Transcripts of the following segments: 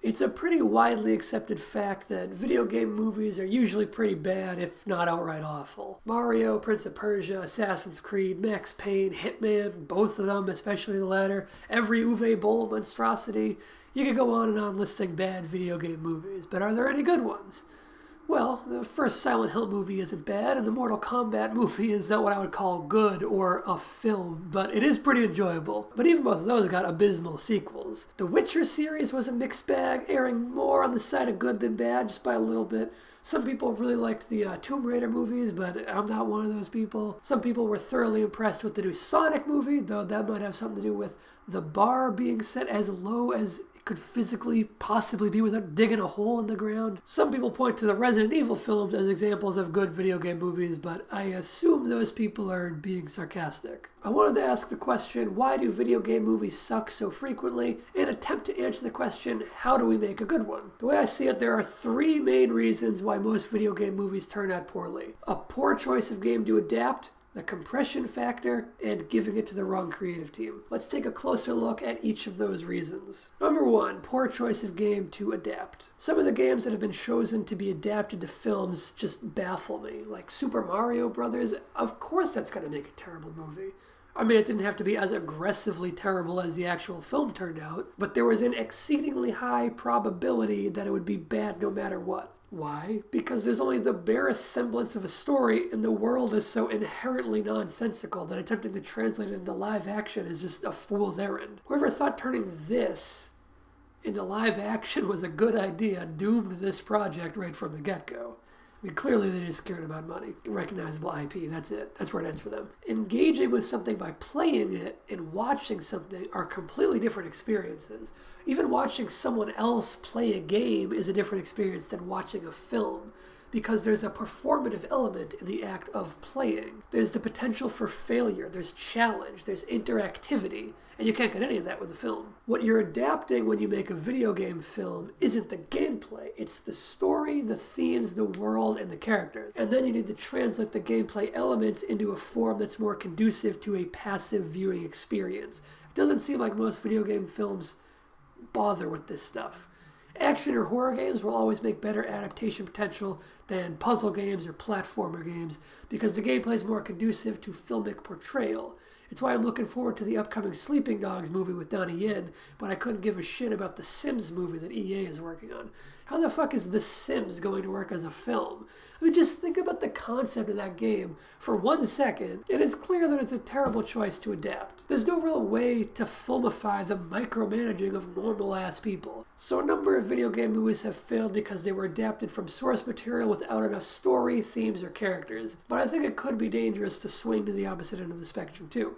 It's a pretty widely accepted fact that video game movies are usually pretty bad, if not outright awful. Mario, Prince of Persia, Assassin's Creed, Max Payne, Hitman, both of them, especially the latter, every Uwe Boll monstrosity. You could go on and on listing bad video game movies, but are there any good ones? Well, the first Silent Hill movie isn't bad, and the Mortal Kombat movie is not what I would call good or a film, but it is pretty enjoyable. But even both of those got abysmal sequels. The Witcher series was a mixed bag, erring more on the side of good than bad, just by a little bit. Some people really liked the Tomb Raider movies, but I'm not one of those people. Some people were thoroughly impressed with the new Sonic movie, though that might have something to do with the bar being set as low as could physically possibly be without digging a hole in the ground. Some people point to the Resident Evil films as examples of good video game movies, but I assume those people are being sarcastic. I wanted to ask the question, why do video game movies suck so frequently, and attempt to answer the question, how do we make a good one? The way I see it, there are three main reasons why most video game movies turn out poorly. A poor choice of game to adapt, the compression factor, and giving it to the wrong creative team. Let's take a closer look at each of those reasons. Number one, poor choice of game to adapt. Some of the games that have been chosen to be adapted to films just baffle me, like Super Mario Brothers. Of course that's going to make a terrible movie. I mean, it didn't have to be as aggressively terrible as the actual film turned out, but there was an exceedingly high probability that it would be bad no matter what. Why? Because there's only the barest semblance of a story, and the world is so inherently nonsensical that attempting to translate it into live action is just a fool's errand. Whoever thought turning this into live action was a good idea doomed this project right from the get-go. I mean, clearly they just cared about money. Recognizable IP, that's it. That's where it ends for them. Engaging with something by playing it and watching something are completely different experiences. Even watching someone else play a game is a different experience than watching a film, because there's a performative element in the act of playing. There's the potential for failure, there's challenge, there's interactivity, and you can't get any of that with a film. What you're adapting when you make a video game film isn't the gameplay, it's the story, the themes, the world, and the characters. And then you need to translate the gameplay elements into a form that's more conducive to a passive viewing experience. It doesn't seem like most video game films bother with this stuff. Action or horror games will always make better adaptation potential than puzzle games or platformer games because the gameplay is more conducive to filmic portrayal. It's why I'm looking forward to the upcoming Sleeping Dogs movie with Donnie Yen, but I couldn't give a shit about the Sims movie that EA is working on. How the fuck is The Sims going to work as a film? I mean, just think about the concept of that game for 1 second, and it's clear that it's a terrible choice to adapt. There's no real way to filmify the micromanaging of normal-ass people. So a number of video game movies have failed because they were adapted from source material without enough story, themes, or characters. But I think it could be dangerous to swing to the opposite end of the spectrum, too.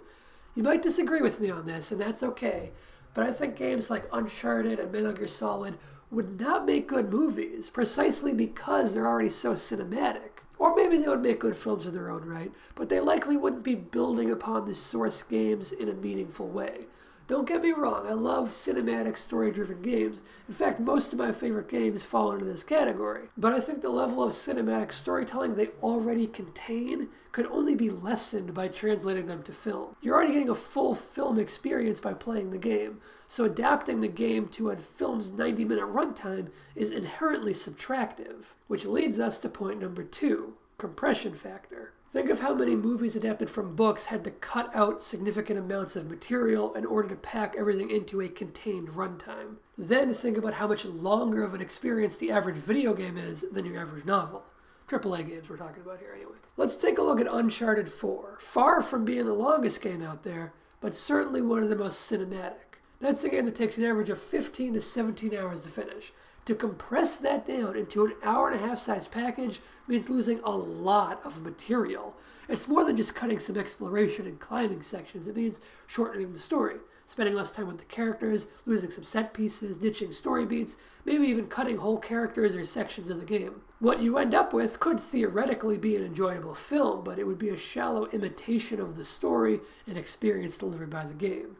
You might disagree with me on this, and that's okay, but I think games like Uncharted and Metal Gear Solid would not make good movies, precisely because they're already so cinematic. Or maybe they would make good films in their own right, but they likely wouldn't be building upon the source games in a meaningful way. Don't get me wrong, I love cinematic, story-driven games. In fact, most of my favorite games fall into this category. But I think the level of cinematic storytelling they already contain could only be lessened by translating them to film. You're already getting a full film experience by playing the game, so adapting the game to a film's 90-minute runtime is inherently subtractive. Which leads us to point number 2, compression factor. Think of how many movies adapted from books had to cut out significant amounts of material in order to pack everything into a contained runtime. Then think about how much longer of an experience the average video game is than your average novel. AAA games we're talking about here anyway. Let's take a look at Uncharted 4. Far from being the longest game out there, but certainly one of the most cinematic. That's a game that takes an average of 15 to 17 hours to finish. To compress that down into an hour-and-a-half size package means losing a lot of material. It's more than just cutting some exploration and climbing sections. It means shortening the story, spending less time with the characters, losing some set pieces, ditching story beats, maybe even cutting whole characters or sections of the game. What you end up with could theoretically be an enjoyable film, but it would be a shallow imitation of the story and experience delivered by the game.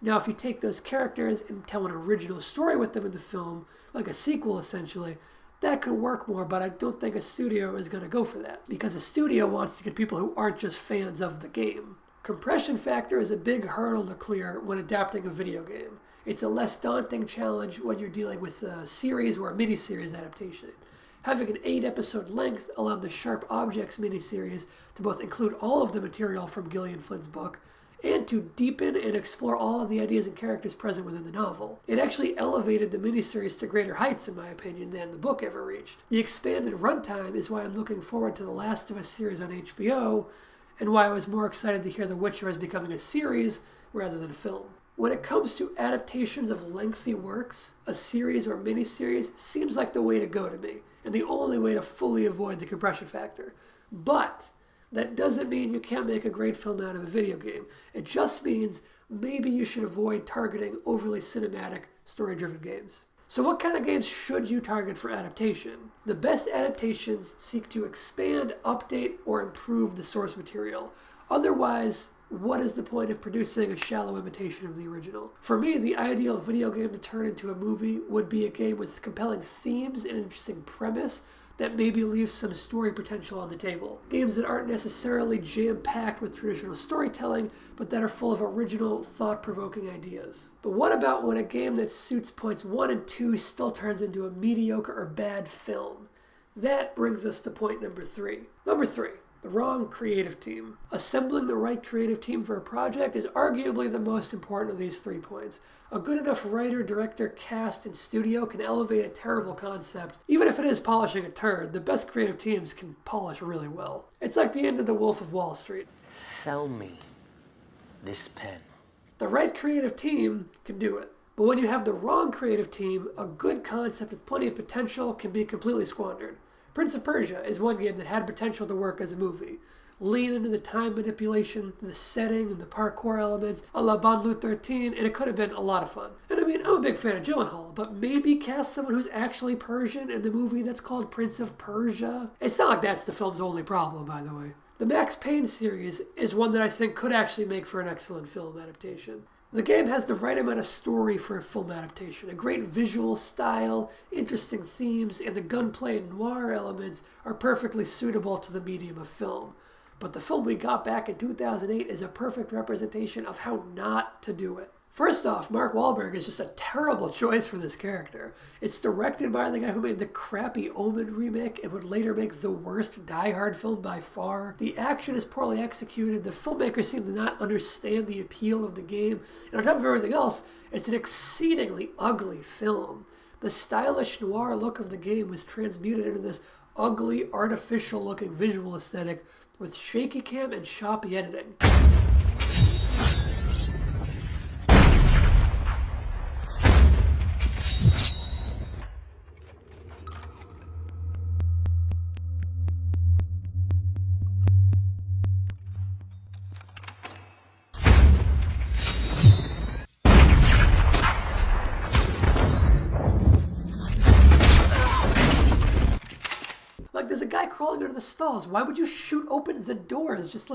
Now, if you take those characters and tell an original story with them in the film, like a sequel essentially, that could work more, but I don't think a studio is going to go for that, because a studio wants to get people who aren't just fans of the game. Compression factor is a big hurdle to clear when adapting a video game. It's a less daunting challenge when you're dealing with a series or a miniseries adaptation. Having an 8-episode length allowed the Sharp Objects miniseries to both include all of the material from Gillian Flynn's book and to deepen and explore all of the ideas and characters present within the novel. It actually elevated the miniseries to greater heights, in my opinion, than the book ever reached. The expanded runtime is why I'm looking forward to the Last of Us series on HBO, and why I was more excited to hear The Witcher is becoming a series rather than a film. When it comes to adaptations of lengthy works, a series or miniseries seems like the way to go to me, and the only way to fully avoid the compression factor. But that doesn't mean you can't make a great film out of a video game. It just means maybe you should avoid targeting overly cinematic, story-driven games. So what kind of games should you target for adaptation? The best adaptations seek to expand, update, or improve the source material. Otherwise, what is the point of producing a shallow imitation of the original? For me, the ideal video game to turn into a movie would be a game with compelling themes and an interesting premise that maybe leaves some story potential on the table. Games that aren't necessarily jam-packed with traditional storytelling, but that are full of original, thought-provoking ideas. But what about when a game that suits points 1 and 2 still turns into a mediocre or bad film? That brings us to point number 3. Number 3. The wrong creative team. Assembling the right creative team for a project is arguably the most important of these 3 points. A good enough writer, director, cast, and studio can elevate a terrible concept. Even if it is polishing a turd, the best creative teams can polish really well. It's like the end of The Wolf of Wall Street. Sell me this pen. The right creative team can do it. But when you have the wrong creative team, a good concept with plenty of potential can be completely squandered. Prince of Persia is one game that had potential to work as a movie. Lean into the time manipulation, the setting, and the parkour elements, a la Banlieue 13, and it could have been a lot of fun. And I mean, I'm a big fan of Gyllenhaal, but maybe cast someone who's actually Persian in the movie that's called Prince of Persia. It's not like that's the film's only problem, by the way. The Max Payne series is one that I think could actually make for an excellent film adaptation. The game has the right amount of story for a film adaptation, a great visual style, interesting themes, and the gunplay and noir elements are perfectly suitable to the medium of film. But the film we got back in 2008 is a perfect representation of how not to do it. First off, Mark Wahlberg is just a terrible choice for this character. It's directed by the guy who made the crappy Omen remake and would later make the worst Die Hard film by far. The action is poorly executed, the filmmakers seem to not understand the appeal of the game, and on top of everything else, it's an exceedingly ugly film. The stylish noir look of the game was transmuted into this ugly, artificial-looking visual aesthetic with shaky cam and choppy editing. Like, there's a guy crawling under the stalls. Why would you shoot open the doors? Just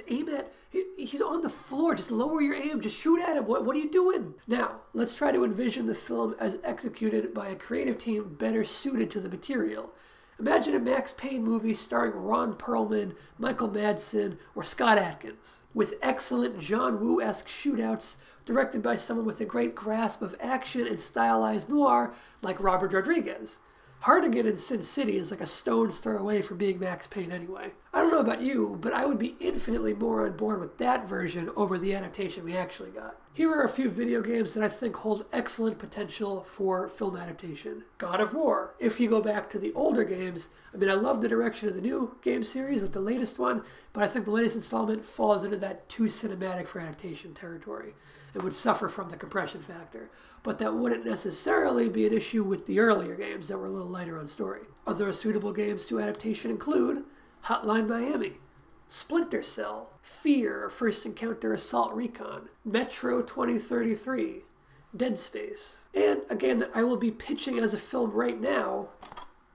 aim at... He's on the floor. Just lower your aim. Just shoot at him. What are you doing? Now, let's try to envision the film as executed by a creative team better suited to the material. Imagine a Max Payne movie starring Ron Perlman, Michael Madsen, or Scott Adkins, with excellent John Woo-esque shootouts directed by someone with a great grasp of action and stylized noir like Robert Rodriguez. Hardigan in Sin City is like a stone's throw away from being Max Payne anyway. I don't know about you, but I would be infinitely more on board with that version over the adaptation we actually got. Here are a few video games that I think hold excellent potential for film adaptation. God of War. If you go back to the older games, I love the direction of the new game series with the latest one, but I think the latest installment falls into that too cinematic for adaptation territory and would suffer from the compression factor. But that wouldn't necessarily be an issue with the earlier games that were a little lighter on story. Other suitable games to adaptation include Hotline Miami, Splinter Cell, Fear, First Encounter Assault Recon, Metro 2033, Dead Space, and a game that I will be pitching as a film right now,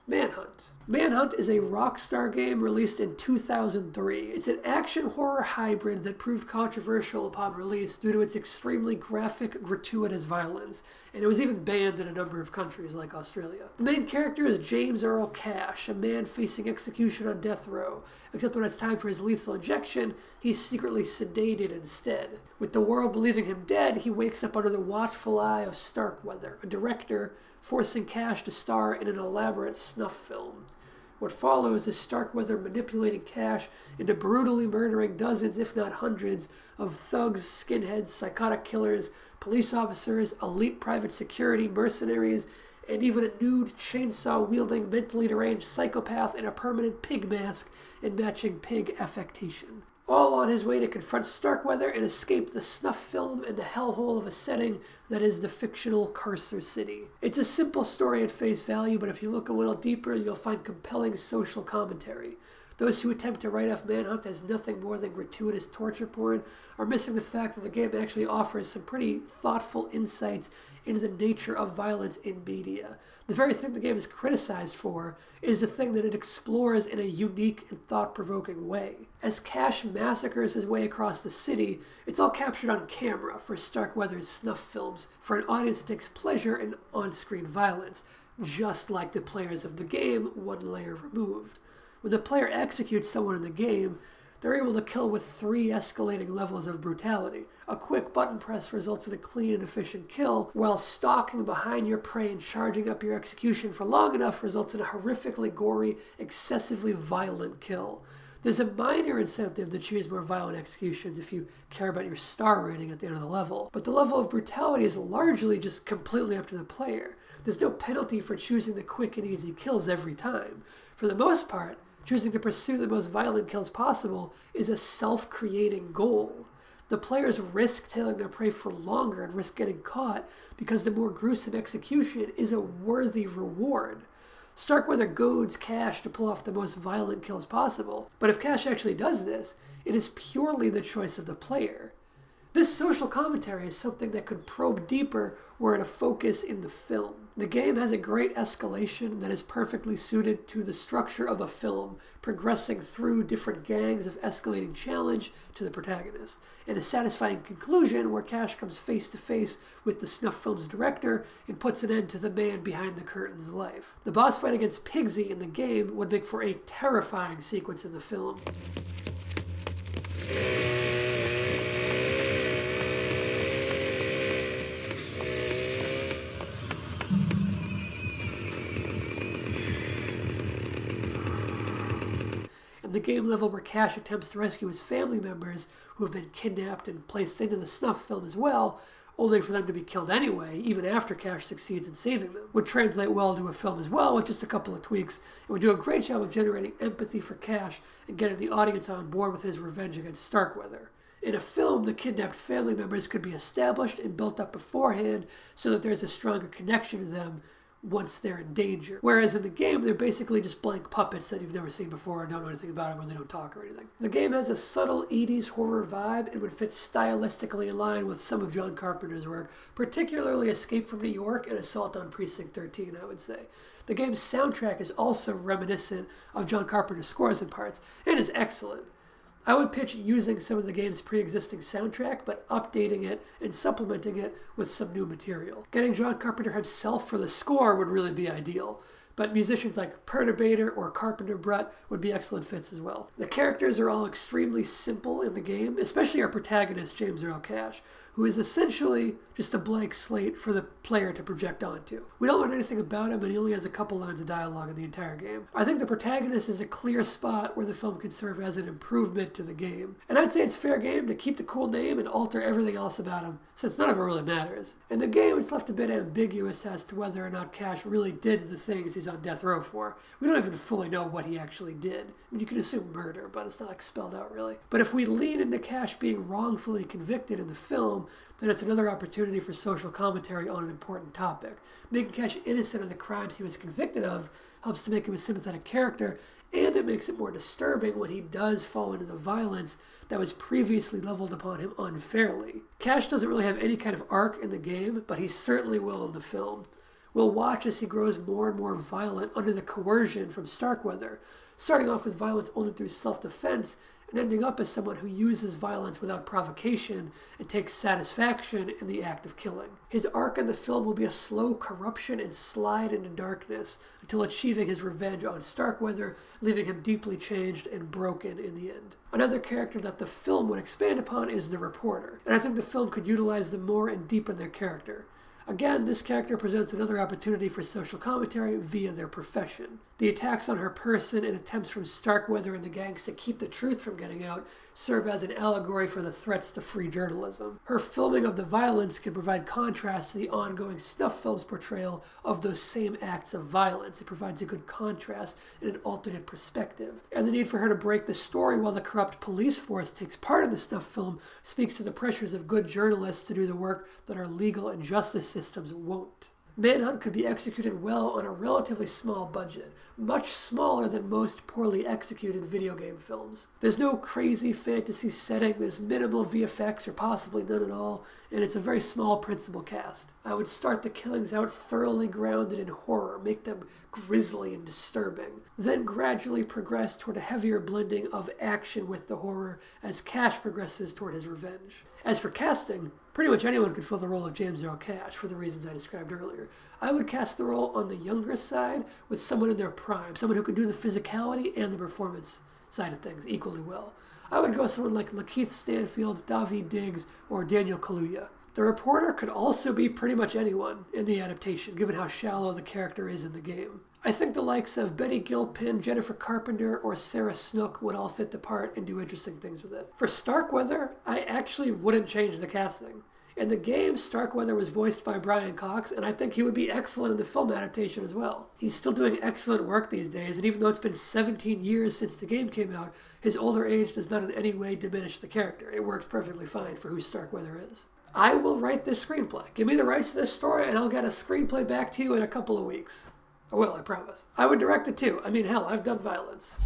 Manhunt. Manhunt is a Rockstar game released in 2003. It's an action-horror hybrid that proved controversial upon release due to its extremely graphic, gratuitous violence, and it was even banned in a number of countries like Australia. The main character is James Earl Cash, a man facing execution on death row, except when it's time for his lethal injection, he's secretly sedated instead. With the world believing him dead, he wakes up under the watchful eye of Starkweather, a director, forcing Cash to star in an elaborate snuff film. What follows is Starkweather manipulating Cash into brutally murdering dozens, if not hundreds, of thugs, skinheads, psychotic killers, police officers, elite private security, mercenaries, and even a nude, chainsaw-wielding, mentally deranged psychopath in a permanent pig mask and matching pig affectation. All on his way to confront Starkweather and escape the snuff film and the hellhole of a setting that is the fictional Cursor City. It's a simple story at face value, but if you look a little deeper, you'll find compelling social commentary. Those who attempt to write off Manhunt as nothing more than gratuitous torture porn are missing the fact that the game actually offers some pretty thoughtful insights into the nature of violence in media. The very thing the game is criticized for is the thing that it explores in a unique and thought-provoking way. As Cash massacres his way across the city, it's all captured on camera for Starkweather's snuff films, for an audience that takes pleasure in on-screen violence, just like the players of the game, one layer removed. When the player executes someone in the game, they're able to kill with 3 escalating levels of brutality. A quick button press results in a clean and efficient kill, while stalking behind your prey and charging up your execution for long enough results in a horrifically gory, excessively violent kill. There's a minor incentive to choose more violent executions if you care about your star rating at the end of the level, but the level of brutality is largely just completely up to the player. There's no penalty for choosing the quick and easy kills every time. For the most part, choosing to pursue the most violent kills possible is a self-creating goal. The players risk tailing their prey for longer and risk getting caught because the more gruesome execution is a worthy reward. Starkweather goads Cash to pull off the most violent kills possible, but if Cash actually does this, it is purely the choice of the player. This social commentary is something that could probe deeper were it a focus in the film. The game has a great escalation that is perfectly suited to the structure of a film, progressing through different gangs of escalating challenge to the protagonist, and a satisfying conclusion where Cash comes face to face with the snuff film's director and puts an end to the man behind the curtain's life. The boss fight against Pigsy in the game would make for a terrifying sequence in the film. The game level where Cash attempts to rescue his family members who have been kidnapped and placed into the snuff film as well, only for them to be killed anyway, even after Cash succeeds in saving them, would translate well to a film as well with just a couple of tweaks. It would do a great job of generating empathy for Cash and getting the audience on board with his revenge against Starkweather. In a film, the kidnapped family members could be established and built up beforehand so that there's a stronger connection to them once they're in danger. Whereas in the game, they're basically just blank puppets that you've never seen before and don't know anything about them when they don't talk or anything. The game has a subtle 80s horror vibe and would fit stylistically in line with some of John Carpenter's work, particularly Escape from New York and Assault on Precinct 13, I would say. The game's soundtrack is also reminiscent of John Carpenter's scores in parts, and is excellent. I would pitch using some of the game's pre-existing soundtrack, but updating it and supplementing it with some new material. Getting John Carpenter himself for the score would really be ideal, but musicians like Perturbator or Carpenter Brut would be excellent fits as well. The characters are all extremely simple in the game, especially our protagonist, James Earl Cash, who is essentially just a blank slate for the player to project onto. We don't learn anything about him, and he only has a couple lines of dialogue in the entire game. I think the protagonist is a clear spot where the film can serve as an improvement to the game. And I'd say it's fair game to keep the cool name and alter everything else about him, since none of it really matters. In the game, it's left a bit ambiguous as to whether or not Cash really did the things he's on death row for. We don't even fully know what he actually did. I mean, you can assume murder, but it's not spelled out really. But if we lean into Cash being wrongfully convicted in the film, then it's another opportunity for social commentary on an important topic. Making Cash innocent of the crimes he was convicted of helps to make him a sympathetic character, and it makes it more disturbing when he does fall into the violence that was previously leveled upon him unfairly. Cash doesn't really have any kind of arc in the game, but he certainly will in the film. We'll watch as he grows more and more violent under the coercion from Starkweather, starting off with violence only through self-defense and ending up as someone who uses violence without provocation and takes satisfaction in the act of killing. His arc in the film will be a slow corruption and slide into darkness until achieving his revenge on Starkweather, leaving him deeply changed and broken in the end. Another character that the film would expand upon is the reporter, and I think the film could utilize them more and deepen their character. Again, this character presents another opportunity for social commentary via their profession. The attacks on her person and attempts from Starkweather and the gangs to keep the truth from getting out serve as an allegory for the threats to free journalism. Her filming of the violence can provide contrast to the ongoing snuff film's portrayal of those same acts of violence. It provides a good contrast and an alternate perspective. And the need for her to break the story while the corrupt police force takes part in the snuff film speaks to the pressures of good journalists to do the work that our legal and justice systems won't. Manhunt could be executed well on a relatively small budget, much smaller than most poorly executed video game films. There's no crazy fantasy setting, there's minimal VFX or possibly none at all, and it's a very small principal cast. I would start the killings out thoroughly grounded in horror, make them grisly and disturbing, then gradually progress toward a heavier blending of action with the horror as Cash progresses toward his revenge. As for casting, pretty much anyone could fill the role of James Earl Cash for the reasons I described earlier. I would cast the role on the younger side with someone in their prime, someone who can do the physicality and the performance side of things equally well. I would go with someone like Lakeith Stanfield, Daveed Diggs, or Daniel Kaluuya. The reporter could also be pretty much anyone in the adaptation, given how shallow the character is in the game. I think the likes of Betty Gilpin, Jennifer Carpenter, or Sarah Snook would all fit the part and do interesting things with it. For Starkweather, I actually wouldn't change the casting. In the game, Starkweather was voiced by Brian Cox, and I think he would be excellent in the film adaptation as well. He's still doing excellent work these days, and even though it's been 17 years since the game came out, his older age does not in any way diminish the character. It works perfectly fine for who Starkweather is. I will write this screenplay. Give me the rights to this story, and I'll get a screenplay back to you in a couple of weeks. I will, I promise. I would direct it too. I mean, hell, I've done violence.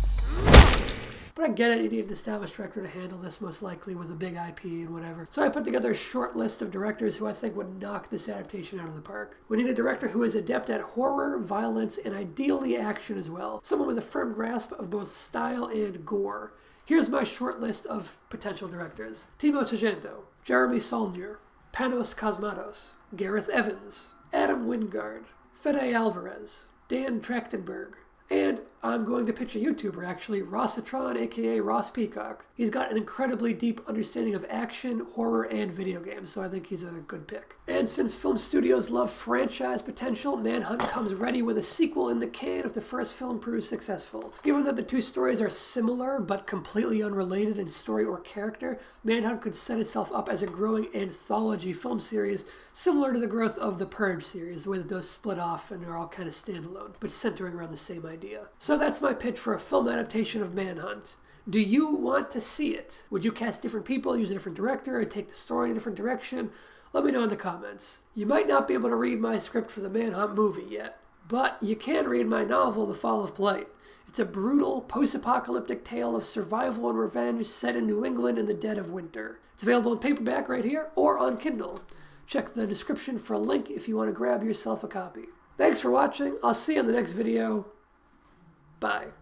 But I get it, you need an established director to handle this, most likely with a big IP and whatever. So I put together a short list of directors who I think would knock this adaptation out of the park. We need a director who is adept at horror, violence, and ideally action as well. Someone with a firm grasp of both style and gore. Here's my short list of potential directors. Timo Sargento, Jeremy Saulnier, Panos Cosmatos, Gareth Evans, Adam Wingard, Fede Alvarez, Dan Trachtenberg, and I'm going to pitch a YouTuber actually, Rossatron aka Ross Peacock. He's got an incredibly deep understanding of action, horror, and video games, so I think he's a good pick. And since film studios love franchise potential, Manhunt comes ready with a sequel in the can if the first film proves successful. Given that the two stories are similar but completely unrelated in story or character, Manhunt could set itself up as a growing anthology film series similar to the growth of the Purge series, the way that those split off and are all kind of standalone, but centering around the same idea. So that's my pitch for a film adaptation of Manhunt. Do you want to see it? Would you cast different people, use a different director, or take the story in a different direction? Let me know in the comments. You might not be able to read my script for the Manhunt movie yet, but you can read my novel, The Fall of Polite. It's a brutal, post-apocalyptic tale of survival and revenge set in New England in the dead of winter. It's available in paperback right here or on Kindle. Check the description for a link if you want to grab yourself a copy. Thanks for watching. I'll see you in the next video. Bye.